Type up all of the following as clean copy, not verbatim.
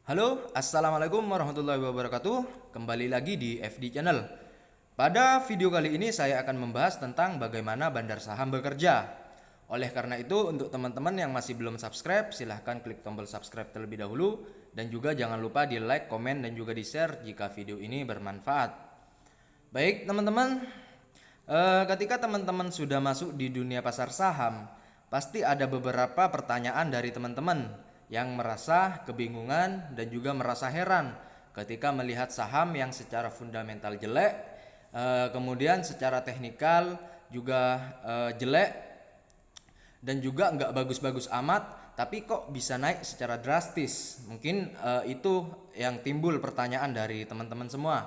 Halo, assalamualaikum warahmatullahi wabarakatuh. Kembali lagi di FD Channel. Pada video kali ini saya akan membahas tentang bagaimana bandar saham bekerja. Oleh karena itu, untuk teman-teman yang masih belum subscribe, silahkan klik tombol subscribe terlebih dahulu. Dan juga jangan lupa di like, komen, dan juga di share jika video ini bermanfaat. Baik teman-teman, ketika teman-teman sudah masuk di dunia pasar saham, pasti ada beberapa pertanyaan dari teman-teman yang merasa kebingungan dan juga merasa heran ketika melihat saham yang secara fundamental jelek, kemudian secara teknikal juga jelek dan juga nggak bagus-bagus amat, tapi kok bisa naik secara drastis. Mungkin itu yang timbul pertanyaan dari teman-teman semua.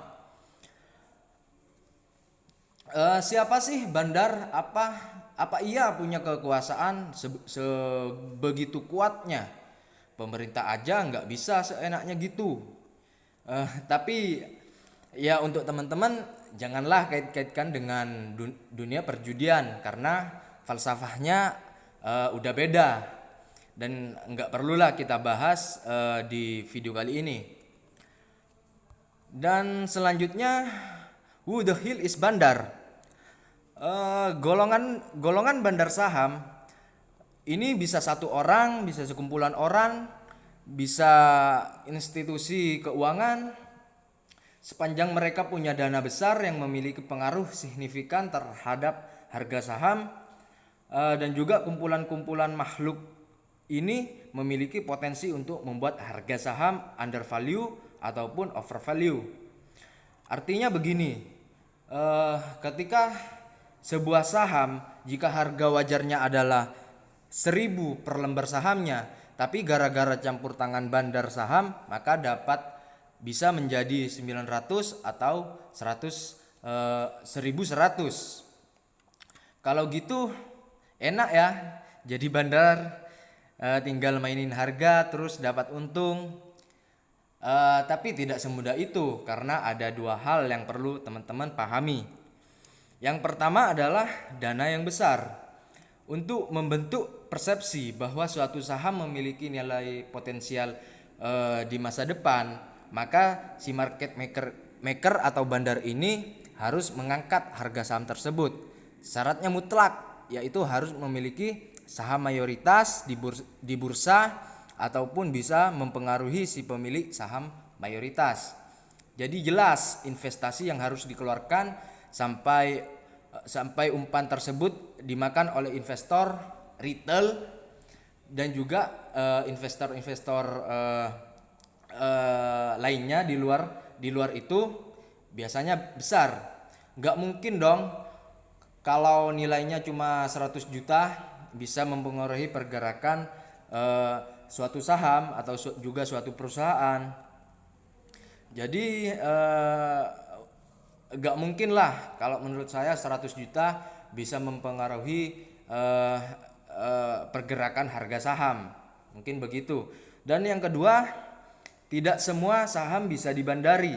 Siapa sih bandar? Apa ia punya kekuasaan sebegitu kuatnya? Pemerintah aja nggak bisa seenaknya gitu. Tapi ya untuk teman-teman janganlah kait-kaitkan dengan dunia perjudian karena falsafahnya udah beda dan nggak perlulah kita bahas di video kali ini. Dan selanjutnya, who the hell is bandar? Golongan bandar saham ini bisa satu orang, bisa sekumpulan orang, bisa institusi keuangan, sepanjang mereka punya dana besar yang memiliki pengaruh signifikan terhadap harga saham, dan juga kumpulan-kumpulan makhluk ini memiliki potensi untuk membuat harga saham undervalue ataupun overvalue. Artinya begini, ketika sebuah saham jika harga wajarnya adalah 1.000 per lembar sahamnya, tapi gara-gara campur tangan bandar saham maka dapat bisa menjadi 900 atau 1.100. Kalau gitu enak ya jadi bandar, tinggal mainin harga terus dapat untung. Tapi tidak semudah itu karena ada dua hal yang perlu teman-teman pahami. Yang pertama adalah dana yang besar. Untuk membentuk persepsi bahwa suatu saham memiliki nilai potensial di masa depan, maka si maker atau bandar ini harus mengangkat harga saham tersebut. Syaratnya mutlak, yaitu harus memiliki saham mayoritas di bursa ataupun bisa mempengaruhi si pemilik saham mayoritas. Jadi jelas investasi yang harus dikeluarkan sampai umpan tersebut dimakan oleh investor retail dan juga investor-investor lainnya di luar itu biasanya besar. Nggak mungkin dong kalau nilainya cuma 100 juta bisa mempengaruhi pergerakan suatu saham atau juga suatu perusahaan. Jadi gak mungkin lah kalau menurut saya 100 juta bisa mempengaruhi pergerakan harga saham. Mungkin begitu. Dan yang kedua, tidak semua saham bisa dibandari.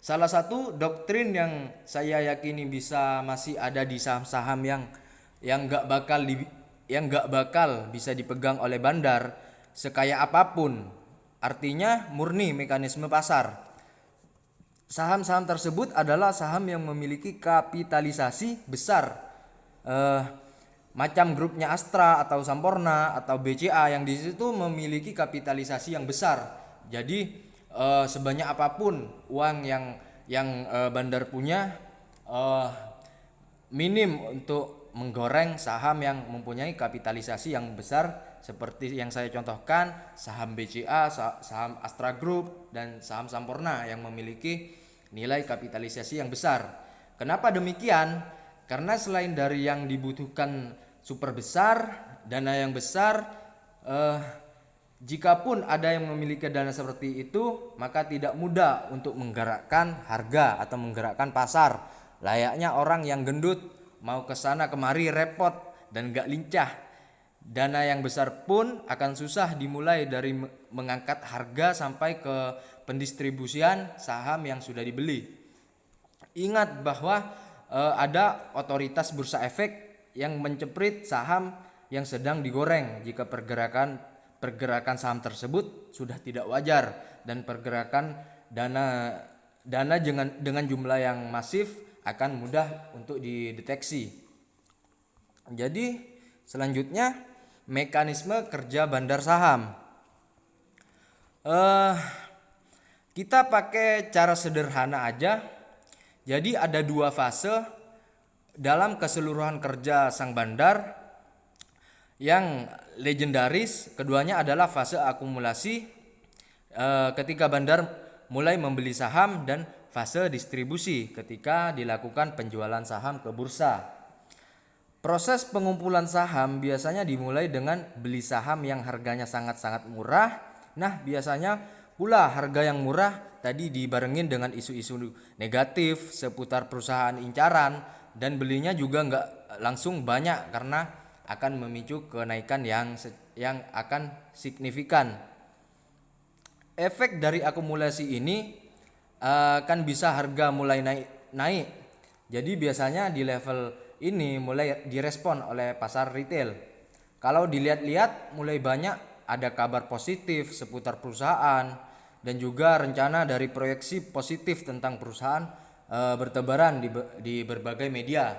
Salah satu doktrin yang saya yakini masih ada di saham-saham yang gak bakal bisa dipegang oleh bandar sekaya apapun. Artinya murni mekanisme pasar. Saham-saham tersebut adalah saham yang memiliki kapitalisasi besar, macam grupnya Astra atau Samporna atau BCA yang di situ memiliki kapitalisasi yang besar. Jadi sebanyak apapun uang yang bandar punya, minim untuk menggoreng saham yang mempunyai kapitalisasi yang besar seperti yang saya contohkan saham BCA, saham Astra Group dan saham Samporna yang memiliki nilai kapitalisasi yang besar. Kenapa demikian? Karena selain dari yang dibutuhkan super besar, dana yang besar, jikapun ada yang memiliki dana seperti itu, maka tidak mudah untuk menggerakkan harga atau menggerakkan pasar. Layaknya orang yang gendut mau ke sana kemari repot dan gak lincah. Dana yang besar pun akan susah dimulai dari mengangkat harga sampai ke pendistribusian saham yang sudah dibeli. Ingat bahwa ada otoritas bursa efek yang menceprit saham yang sedang digoreng jika pergerakan pergerakan saham tersebut sudah tidak wajar dan pergerakan dana dengan jumlah yang masif akan mudah untuk dideteksi. Jadi selanjutnya mekanisme kerja bandar saham. Kita pakai cara sederhana aja. Jadi ada 2 fase dalam keseluruhan kerja sang bandar. Yang legendaris keduanya adalah fase akumulasi ketika bandar mulai membeli saham, dan fase distribusi ketika dilakukan penjualan saham ke bursa. Proses pengumpulan saham biasanya dimulai dengan beli saham yang harganya sangat-sangat murah. Nah, biasanya pula harga yang murah tadi dibarengin dengan isu-isu negatif seputar perusahaan incaran, dan belinya juga nggak langsung banyak karena akan memicu kenaikan yang akan signifikan. Efek dari akumulasi ini kan bisa harga mulai naik. Jadi biasanya di level ini mulai direspon oleh pasar retail. Kalau dilihat-lihat mulai banyak ada kabar positif seputar perusahaan dan juga rencana dari proyeksi positif tentang perusahaan bertebaran di berbagai media.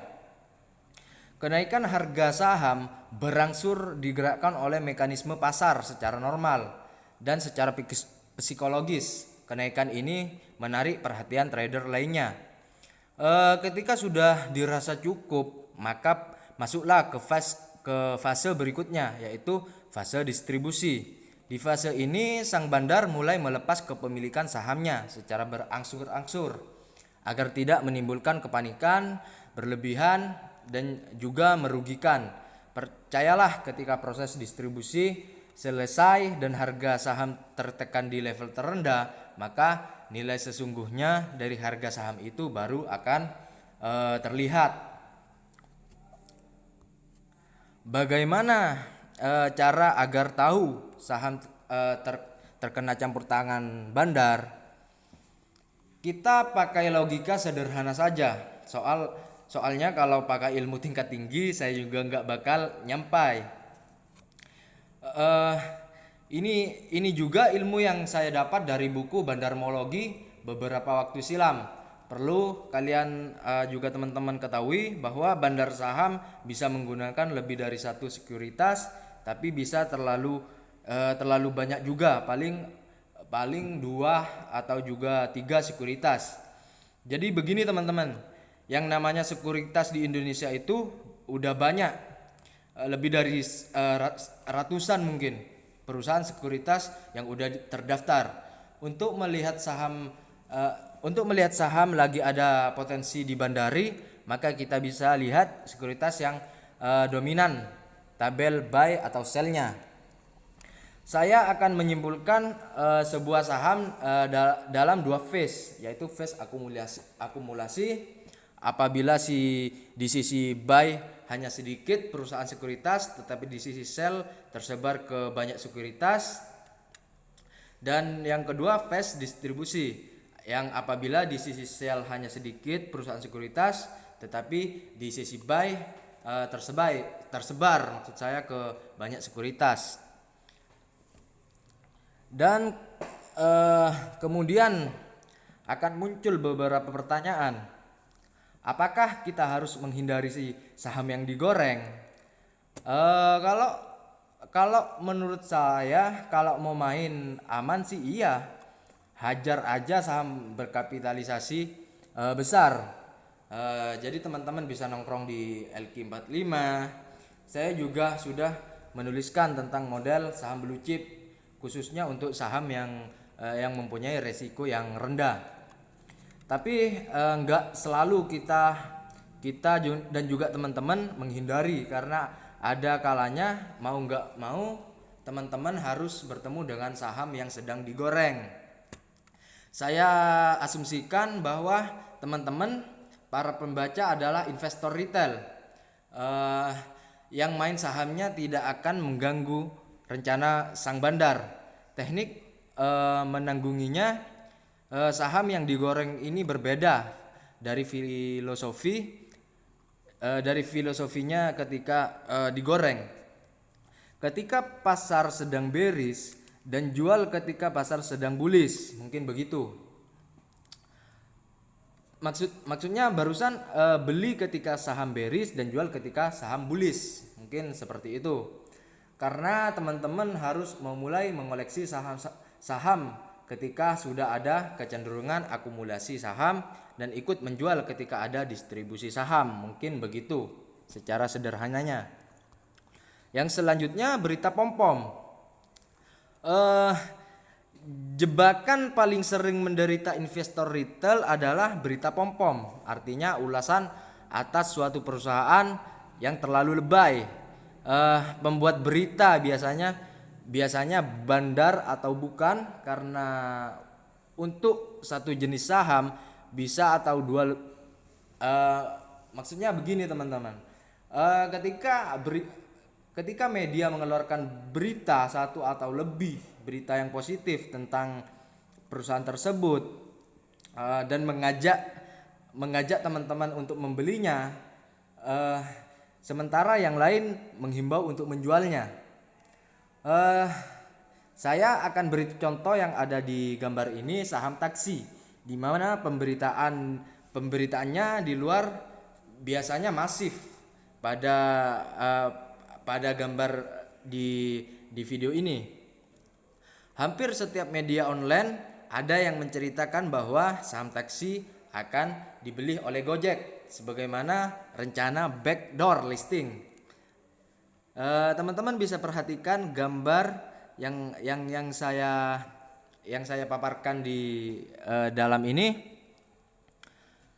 Kenaikan harga saham berangsur digerakkan oleh mekanisme pasar secara normal dan secara psikologis. Kenaikan ini menarik perhatian trader lainnya. Ketika sudah dirasa cukup, maka masuklah ke fase berikutnya, yaitu fase distribusi. Di fase ini sang bandar mulai melepas kepemilikan sahamnya secara berangsur-angsur agar tidak menimbulkan kepanikan berlebihan dan juga merugikan. Percayalah, ketika proses distribusi selesai dan harga saham tertekan di level terendah, maka nilai sesungguhnya dari harga saham itu baru akan terlihat. Bagaimana cara agar tahu saham terkena campur tangan bandar? Kita pakai logika sederhana saja. Soalnya kalau pakai ilmu tingkat tinggi saya juga nggak bakal nyampai. Ini juga ilmu yang saya dapat dari buku Bandarmologi beberapa waktu silam. Perlu kalian juga teman-teman ketahui bahwa bandar saham bisa menggunakan lebih dari satu sekuritas, tapi bisa terlalu banyak juga, paling 2 atau juga 3 sekuritas. Jadi begini teman-teman. Yang namanya sekuritas di Indonesia itu udah banyak, lebih dari ratusan mungkin perusahaan sekuritas yang udah terdaftar. Untuk melihat saham lagi ada potensi di bandari, maka kita bisa lihat sekuritas yang dominan tabel buy atau sell-nya. Saya akan menyimpulkan sebuah saham dalam 2 phase, yaitu phase akumulasi. Apabila di sisi buy hanya sedikit perusahaan sekuritas, tetapi di sisi sell tersebar ke banyak sekuritas. Dan yang kedua phase distribusi, yang apabila di sisi sell hanya sedikit perusahaan sekuritas, tetapi di sisi buy tersebar maksud saya ke banyak sekuritas. Dan kemudian akan muncul beberapa pertanyaan. Apakah kita harus menghindari si saham yang digoreng? Kalau menurut saya, kalau mau main aman sih iya, hajar aja saham berkapitalisasi besar. Jadi teman-teman bisa nongkrong di LQ45. Saya juga sudah menuliskan tentang model saham blue chip, khususnya untuk saham yang mempunyai resiko yang rendah. Tapi enggak selalu kita dan juga teman-teman menghindari, karena ada kalanya mau enggak mau teman-teman harus bertemu dengan saham yang sedang digoreng. Saya asumsikan bahwa teman-teman para pembaca adalah investor retail yang main sahamnya tidak akan mengganggu rencana sang bandar. Teknik menanggunginya, saham yang digoreng ini berbeda dari filosofinya ketika digoreng. ketika pasar sedang bearish dan jual ketika pasar sedang bullish, mungkin begitu. Maksudnya barusan beli ketika saham bearish dan jual ketika saham bullish, mungkin seperti itu. Karena teman-teman harus memulai mengoleksi saham ketika sudah ada kecenderungan akumulasi saham dan ikut menjual ketika ada distribusi saham, mungkin begitu secara sederhananya. Yang selanjutnya berita pom-pom. Jebakan paling sering menderita investor retail adalah berita pom-pom. Artinya ulasan atas suatu perusahaan yang terlalu lebay. Pembuat berita biasanya bandar atau bukan, karena untuk satu jenis saham bisa atau dua. Maksudnya begini teman-teman. Ketika media mengeluarkan berita satu atau lebih berita yang positif tentang perusahaan tersebut dan mengajak teman-teman untuk membelinya, sementara yang lain menghimbau untuk menjualnya. Saya akan beri contoh yang ada di gambar ini, saham taksi, di mana pemberitaannya di luar biasanya masif pada gambar di video ini. Hampir setiap media online ada yang menceritakan bahwa saham taksi akan dibeli oleh Gojek sebagaimana rencana backdoor listing. Teman-teman bisa perhatikan gambar yang saya paparkan di dalam ini.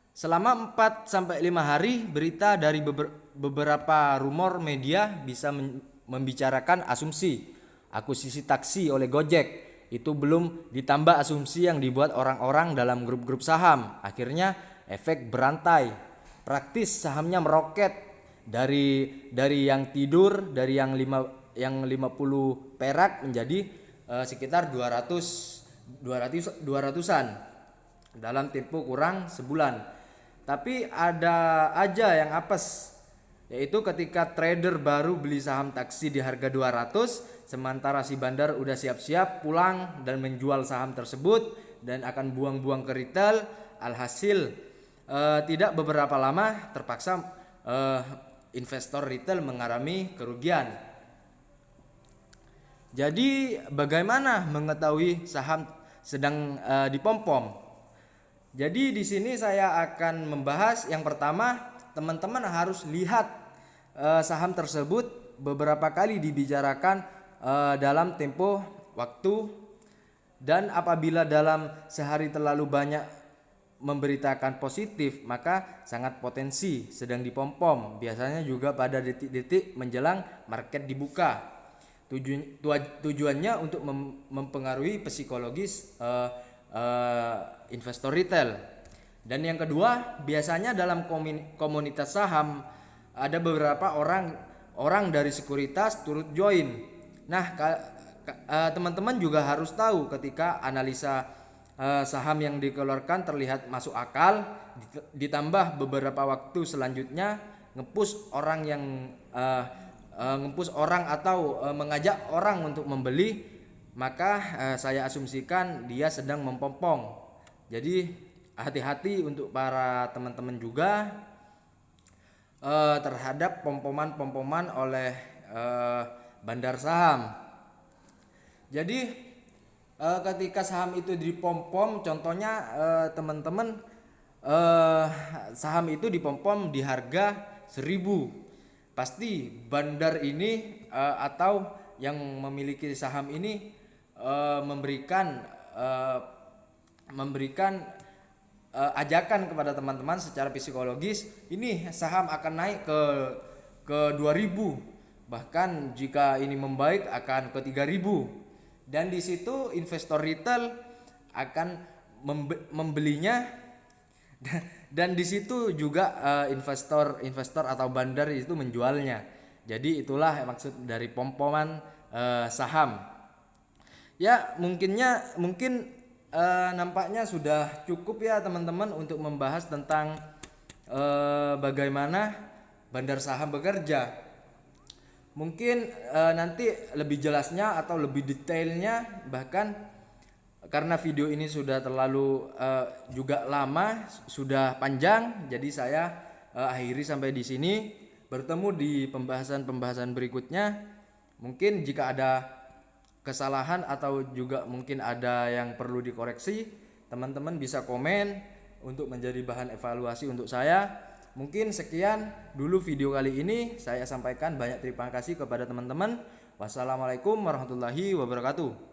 Selama 4 sampai 5 hari berita dari beberapa rumor media bisa membicarakan asumsi akuisisi taksi oleh Gojek. Itu belum ditambah asumsi yang dibuat orang-orang dalam grup-grup saham. Akhirnya efek berantai. Praktis sahamnya meroket dari yang tidur, dari yang 50 perak menjadi sekitar 200-an dalam tempo kurang sebulan. Tapi ada aja yang apes, yaitu ketika trader baru beli saham taksi di harga 200, sementara si bandar udah siap-siap pulang dan menjual saham tersebut dan akan buang-buang ke retail. Alhasil tidak beberapa lama terpaksa investor retail mengalami kerugian. Jadi bagaimana mengetahui saham sedang dipom-pom? Jadi di sini saya akan membahas yang pertama, teman-teman harus lihat saham tersebut beberapa kali dibicarakan dalam tempo waktu, dan apabila dalam sehari terlalu banyak memberitakan positif maka sangat potensi sedang dipom-pom. Biasanya juga pada detik-detik menjelang market dibuka. Tujuannya untuk mempengaruhi psikologis investor retail. Dan yang kedua, biasanya dalam komunitas saham ada beberapa orang dari sekuritas turut join. Nah, teman-teman juga harus tahu ketika analisa saham yang dikeluarkan terlihat masuk akal, ditambah beberapa waktu selanjutnya nge-push orang atau mengajak orang untuk membeli, maka saya asumsikan dia sedang mempom-pom. Jadi hati-hati untuk para teman-teman juga terhadap pom-poman oleh bandar saham. Jadi ketika saham itu dipom-pom, contohnya teman-teman saham itu dipom-pom di harga 1.000. Pasti bandar ini atau yang memiliki saham ini memberikan ajakan kepada teman-teman secara psikologis, ini saham akan naik ke 2.000, bahkan jika ini membaik akan ke 3.000, dan di situ investor retail akan membelinya. Dan di situ juga investor atau bandar itu menjualnya. Jadi itulah maksud dari pom-poman saham. Ya, mungkin nampaknya sudah cukup ya teman-teman untuk membahas tentang bagaimana bandar saham bekerja. Mungkin nanti lebih jelasnya atau lebih detailnya, bahkan karena video ini sudah terlalu juga lama, sudah panjang, jadi saya akhiri sampai di sini. Bertemu di pembahasan-pembahasan berikutnya. Mungkin jika ada kesalahan atau juga mungkin ada yang perlu dikoreksi, teman-teman bisa komen untuk menjadi bahan evaluasi untuk saya. Mungkin sekian dulu video kali ini, saya sampaikan banyak terima kasih kepada teman-teman. Wassalamualaikum warahmatullahi wabarakatuh.